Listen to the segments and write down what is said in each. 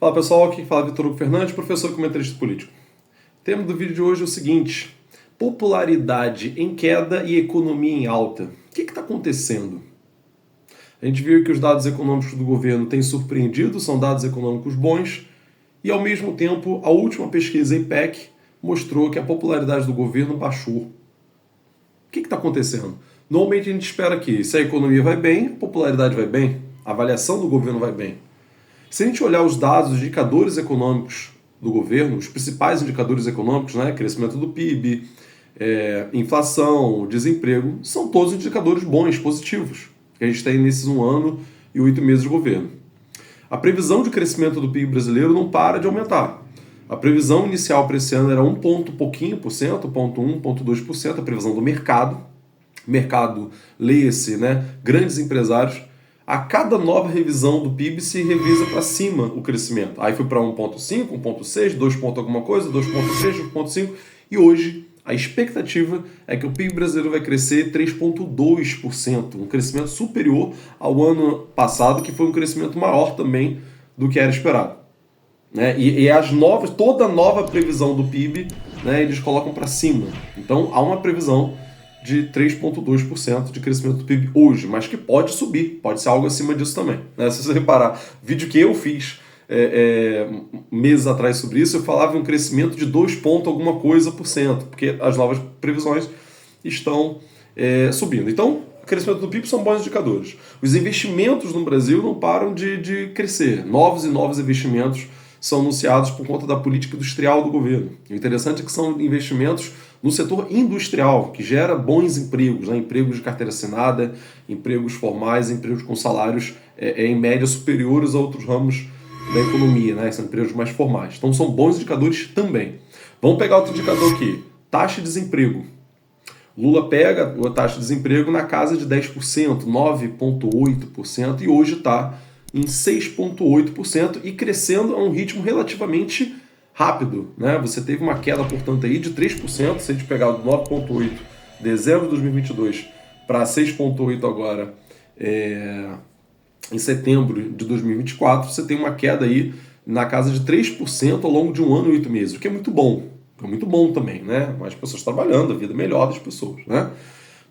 Fala pessoal, aqui fala Vitor Hugo Fernandes, professor e comentarista político. O tema do vídeo de hoje é o seguinte: popularidade em queda e economia em alta. O que está acontecendo? A gente viu que os dados econômicos do governo têm surpreendido, são dados econômicos bons, e ao mesmo tempo a última pesquisa IPEC mostrou que a popularidade do governo baixou. O que está acontecendo? Normalmente a gente espera que se a economia vai bem, a popularidade vai bem, a avaliação do governo vai bem. Se a gente olhar os dados, os indicadores econômicos do governo, os principais indicadores econômicos, né, crescimento do PIB, inflação, desemprego, são todos indicadores bons, positivos, que a gente tem nesses 1 ano e 8 meses de governo. A previsão de crescimento do PIB brasileiro não para de aumentar. A previsão inicial para esse ano era 1 ponto pouquinho por cento, 1,1%, 1,2%, a previsão do mercado. Mercado, leia-se, né, grandes empresários. A cada nova revisão do PIB se revisa para cima o crescimento. Aí foi para 1,5, 1,6, 2 ponto alguma coisa, 2,3, 2,5 e hoje a expectativa é que o PIB brasileiro vai crescer 3,2%, um crescimento superior ao ano passado, que foi um crescimento maior também do que era esperado. Né? E toda nova previsão do PIB, né, eles colocam para cima. Então há uma previsão de 3,2% de crescimento do PIB hoje, mas que pode subir, pode ser algo acima disso também. Né? Se você reparar, vídeo que eu fiz meses atrás sobre isso, eu falava em um crescimento de 2 ponto alguma coisa por cento, porque as novas previsões estão subindo. Então, o crescimento do PIB são bons indicadores. Os investimentos no Brasil não param de crescer. Novos e novos investimentos são anunciados por conta da política industrial do governo. O interessante é que são investimentos no setor industrial, que gera bons empregos, né? Empregos de carteira assinada, empregos formais, empregos com salários em média superiores a outros ramos da economia, né? São empregos mais formais. Então são bons indicadores também. Vamos pegar outro indicador aqui, taxa de desemprego. Lula pega a taxa de desemprego na casa de 10%, 9,8%, e hoje está em 6,8% e crescendo a um ritmo relativamente rápido. Né? Você teve uma queda, portanto, aí de 3%, se a gente pegar do 9,8% dezembro de 2022 para 6,8% agora em setembro de 2024, você tem uma queda aí na casa de 3% ao longo de 1 ano e 8 meses, o que é muito bom. É muito bom também, né? Mais pessoas trabalhando, a vida melhor das pessoas. Né?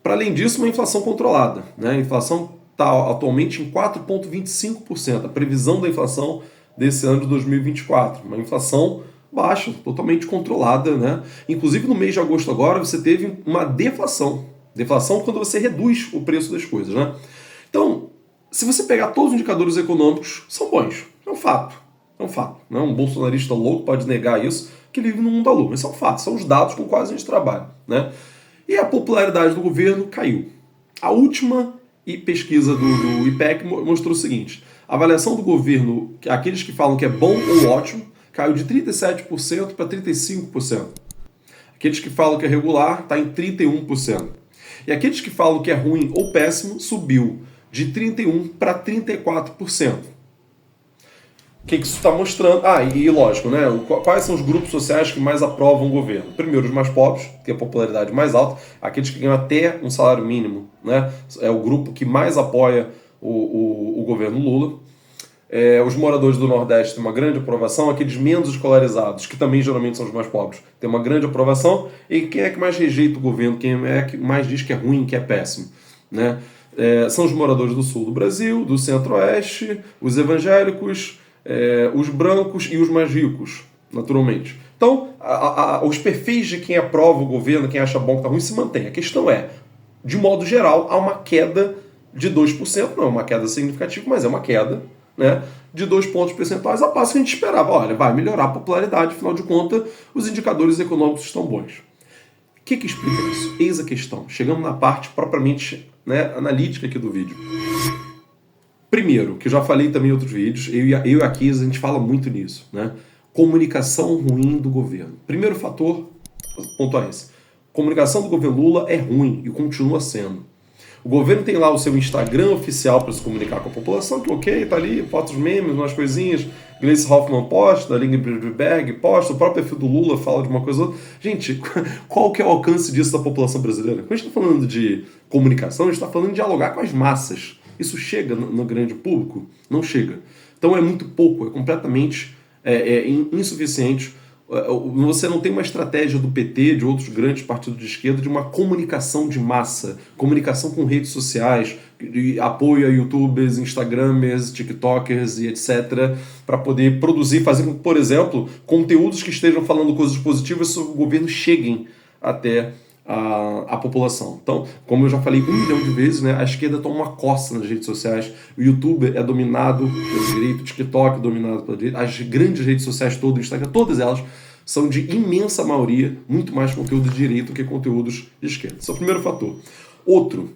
Para além disso, uma inflação controlada. Né? A inflação está atualmente em 4,25%. A previsão da inflação desse ano de 2024. Uma inflação baixa, totalmente controlada. Né? Inclusive, no mês de agosto agora, você teve uma deflação. Deflação quando você reduz o preço das coisas. Né? Então, se você pegar todos os indicadores econômicos, são bons. É um fato. É um fato. Né? Um bolsonarista louco pode negar isso, que ele vive no mundo da lua. Mas são fatos, são os dados com quais a gente trabalha. Né? E a popularidade do governo caiu. A última pesquisa do IPEC mostrou o seguinte: a avaliação do governo, aqueles que falam que é bom ou ótimo, caiu de 37% para 35%. Aqueles que falam que é regular está em 31%. E aqueles que falam que é ruim ou péssimo subiu de 31% para 34%. O que isso está mostrando? E lógico, né? Quais são os grupos sociais que mais aprovam o governo? Primeiro, os mais pobres, que tem a popularidade mais alta, aqueles que ganham até um salário mínimo, né? É o grupo que mais apoia o governo Lula. Os moradores do Nordeste têm uma grande aprovação, aqueles menos escolarizados, que também geralmente são os mais pobres, têm uma grande aprovação. E quem é que mais rejeita o governo? Quem é que mais diz que é ruim, que é péssimo? Né? São os moradores do sul do Brasil, do centro-oeste, os evangélicos, os brancos e os mais ricos, naturalmente. Então, os perfis de quem aprova o governo, quem acha bom que está ruim, se mantém. A questão é, de modo geral, há uma queda de 2%, não é uma queda significativa, mas é uma queda, né, de 2 pontos percentuais, a passo que a gente esperava. Olha, vai melhorar a popularidade, afinal de contas, os indicadores econômicos estão bons. O que explica isso? Eis a questão. Chegamos na parte propriamente, né, analítica aqui do vídeo. Primeiro, que eu já falei também em outros vídeos, eu e a Kisa, a gente fala muito nisso, né? Comunicação ruim do governo. Primeiro fator, ponto é esse. Comunicação do governo Lula é ruim e continua sendo. O governo tem lá o seu Instagram oficial para se comunicar com a população, que ok, tá ali, fotos memes, umas coisinhas, Gleice Hoffmann posta, Lindbergh posta, o próprio perfil do Lula fala de uma coisa ou outra. Gente, qual que é o alcance disso da população brasileira? Quando a gente está falando de comunicação, a gente está falando de dialogar com as massas. Isso chega no grande público? Não chega. Então é muito pouco, é completamente insuficientes. Você não tem uma estratégia do PT, de outros grandes partidos de esquerda, de uma comunicação de massa, comunicação com redes sociais, de apoio a youtubers, instagramers, tiktokers e etc., para poder produzir, fazer com que, por exemplo, conteúdos que estejam falando coisas positivas sobre o governo cheguem até a população. Então, como eu já falei 1 milhão de vezes, né, a esquerda toma uma coça nas redes sociais, o YouTube é dominado pela direita, o TikTok é dominado pela direita, as grandes redes sociais todas, o Instagram, todas elas são de imensa maioria, muito mais conteúdo de direita do que conteúdos de esquerda. Esse é o primeiro fator. Outro,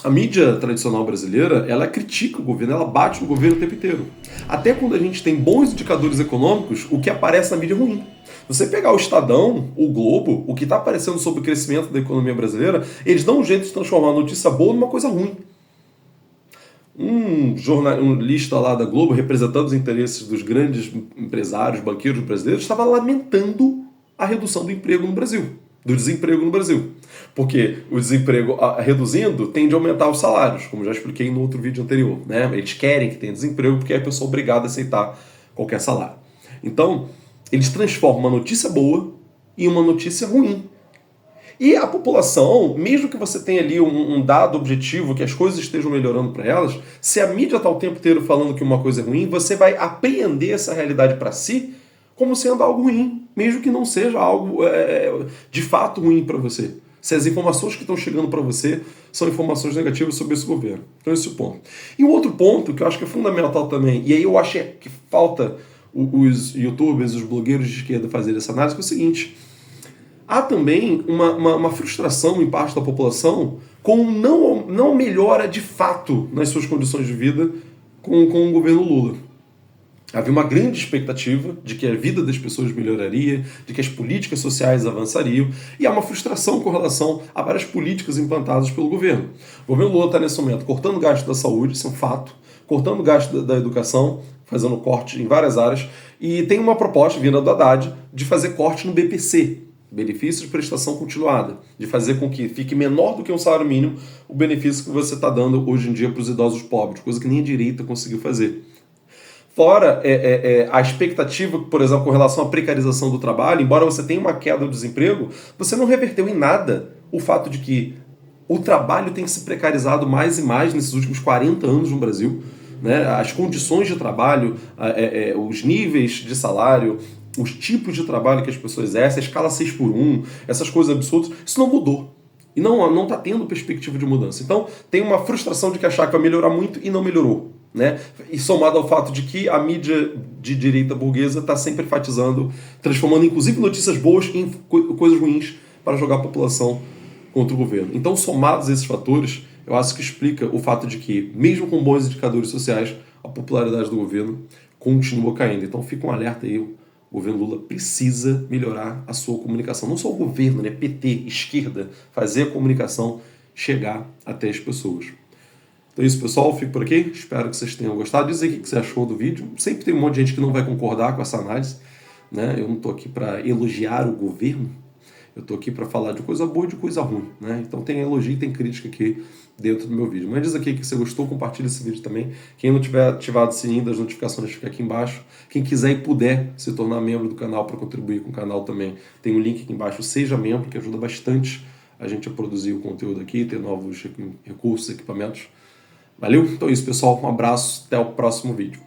a mídia tradicional brasileira, ela critica o governo, ela bate no governo o tempo inteiro. Até quando a gente tem bons indicadores econômicos, o que aparece na mídia é ruim. Você pegar o Estadão, o Globo, o que está aparecendo sobre o crescimento da economia brasileira, eles dão um jeito de transformar a notícia boa numa coisa ruim. Um jornalista lá da Globo, representando os interesses dos grandes empresários, banqueiros brasileiros, estava lamentando a redução do emprego no Brasil, do desemprego no Brasil. Porque o desemprego reduzindo tende a aumentar os salários, como já expliquei no outro vídeo anterior. Né? Eles querem que tenha desemprego porque aí a pessoa é obrigada a aceitar qualquer salário. Então, eles transformam uma notícia boa em uma notícia ruim. E a população, mesmo que você tenha ali um dado objetivo, que as coisas estejam melhorando para elas, se a mídia está o tempo inteiro falando que uma coisa é ruim, você vai apreender essa realidade para si como sendo algo ruim, mesmo que não seja algo de fato ruim para você. Se as informações que estão chegando para você são informações negativas sobre esse governo. Então esse é o ponto. E um outro ponto que eu acho que é fundamental também, e aí eu acho que falta os youtubers, os blogueiros de esquerda fazerem essa análise, que é o seguinte: há também uma frustração em parte da população com não melhora de fato nas suas condições de vida com o governo Lula. Havia uma grande expectativa de que a vida das pessoas melhoraria, de que as políticas sociais avançariam, e há uma frustração com relação a várias políticas implantadas pelo governo. O governo Lula está nesse momento cortando gasto da saúde, isso é um fato, cortando gasto da educação, fazendo corte em várias áreas, e tem uma proposta vinda do Haddad de fazer corte no BPC, benefício de prestação continuada, de fazer com que fique menor do que um salário mínimo o benefício que você está dando hoje em dia para os idosos pobres, coisa que nem a direita conseguiu fazer. Fora a expectativa, por exemplo, com relação à precarização do trabalho, embora você tenha uma queda do desemprego, você não reverteu em nada o fato de que o trabalho tem se precarizado mais e mais nesses últimos 40 anos no Brasil. Né? As condições de trabalho, os níveis de salário, os tipos de trabalho que as pessoas exercem, a escala 6x1, essas coisas absurdas, isso não mudou. E não está tendo perspectiva de mudança. Então, tem uma frustração de que achar que vai melhorar muito e não melhorou. Né? E somado ao fato de que a mídia de direita burguesa está sempre enfatizando, transformando inclusive notícias boas em coisas ruins para jogar a população contra o governo. Então, somados esses fatores, eu acho que explica o fato de que, mesmo com bons indicadores sociais, a popularidade do governo continua caindo. Então, fica um alerta aí, o governo Lula precisa melhorar a sua comunicação. Não só o governo, né? PT, esquerda, fazer a comunicação chegar até as pessoas. Então é isso, pessoal. Fico por aqui. Espero que vocês tenham gostado. Diz aí o que você achou do vídeo. Sempre tem um monte de gente que não vai concordar com essa análise. Né? Eu não estou aqui para elogiar o governo. Eu estou aqui para falar de coisa boa e de coisa ruim. Né? Então tem elogio e tem crítica aqui dentro do meu vídeo. Mas diz aqui que você gostou, compartilha esse vídeo também. Quem não tiver ativado o sininho das notificações fica aqui embaixo. Quem quiser e puder se tornar membro do canal para contribuir com o canal também, tem um link aqui embaixo. Seja membro, que ajuda bastante a gente a produzir o conteúdo aqui, ter novos recursos, equipamentos. Valeu? Então é isso, pessoal. Um abraço. Até o próximo vídeo.